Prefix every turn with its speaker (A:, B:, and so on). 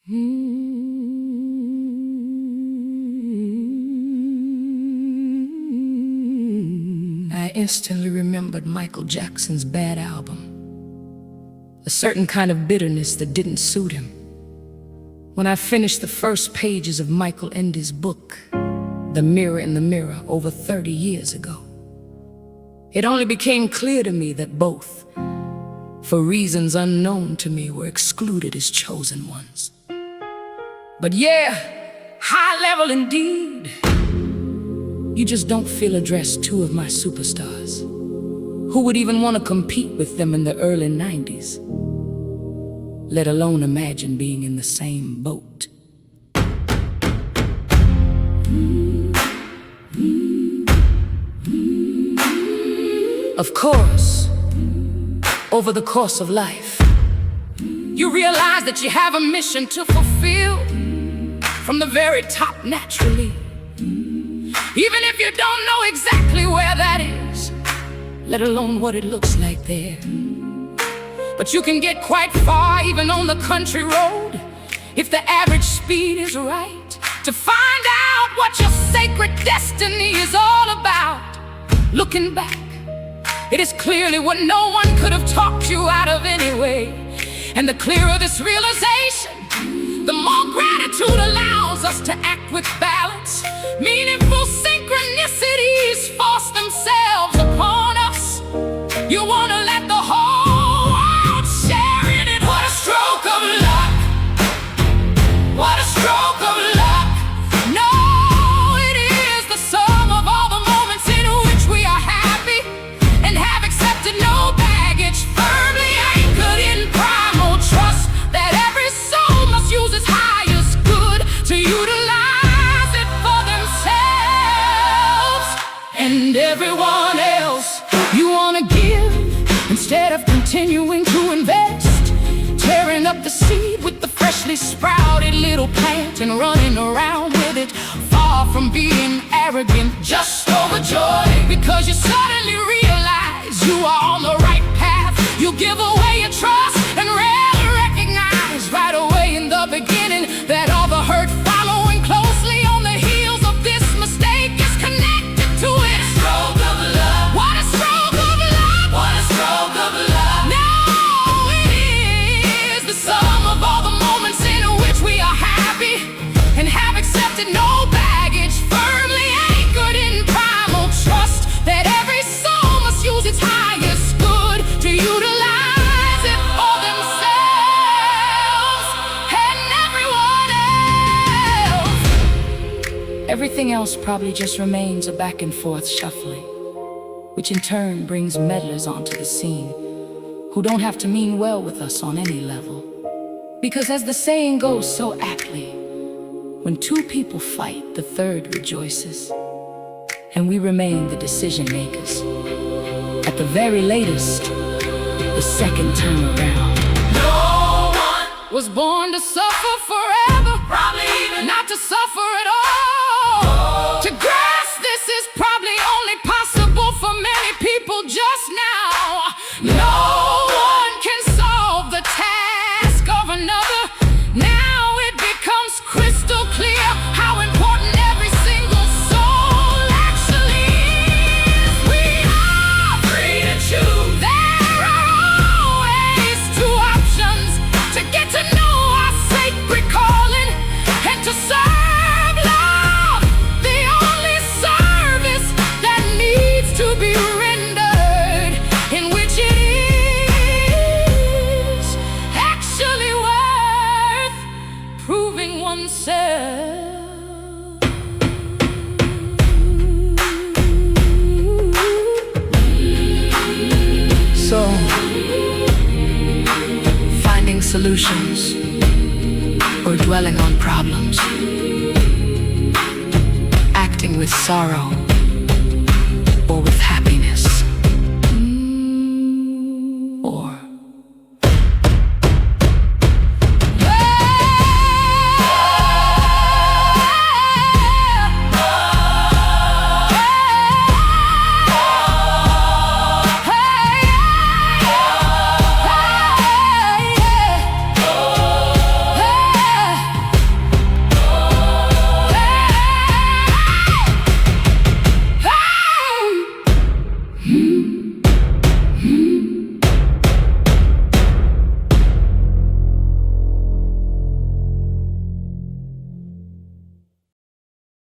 A: I instantly remembered Michael Jackson's Bad album. A certain kind of bitterness that didn't suit him. When I finished the first pages of Michael Ende's book, The Mirror in the Mirror, over 30 years ago, it only became clear to me that both, for reasons unknown to me, were excluded as chosen ones. But yeah, high level indeed. You just don't feel addressed two of my superstars. Who would even want to compete with them in the early 90s? Let alone imagine being in the same boat. Of course, over the course of life, you realize that you have a mission to fulfill from the very top naturally. Even if you don't know exactly where that is, let alone what it looks like there. But you can get quite far even on the country road, if the average speed is right, to find out what your sacred destiny is all about. Looking back, it is clearly what no one could have talked you out of anyway. And the clearer this realization, the more gratitude allows us to act with balance. Meaningful synchronicities force themselves upon us. You want to let the whole world share in it. What a stroke of luck. What a stroke of luck. No, it is the sum of all the moments in which we are happy and have accepted no baggage, firmly anchored in primal trust that every soul must use its highest good to utilize it for themselves and everyone else. You want to give instead of continuing to invest, tearing up the seed with the freshly sprouted little plant and running around with it, far from being arrogant, just overjoyed because you suddenly realize you are on the right path. You give away your trust and rarely recognize right away in the beginning that all the hurt following closely on the heels of this mistake is connected to it. Stroke of luck. What a stroke of luck. What a stroke of luck. No, it is the sum of all the moments in which we are happy and have accepted no baggage, firmly anchored in primal trust that every soul must use its highest good to utilize it for themselves and everyone else. Everything else probably just remains a back and forth shuffling, which in turn brings meddlers onto the scene who don't have to mean well with us on any level. Because as the saying goes so aptly, when two people fight, the third rejoices, and we remain the decision makers. At the very latest, the second time around. No one was born to suffer forever, probably even not to suffer at all. To grasp this is probably only possible for many people just now. No one can solve the task of another. Now it becomes crystal clear how important every single soul actually is. We are free to choose. There are always two options: to get to know our sacred calling and to serve love, the only service that needs to be rendered, in which it is actually worth proving oneself. So, finding solutions or dwelling on problems, acting with sorrow or with happiness.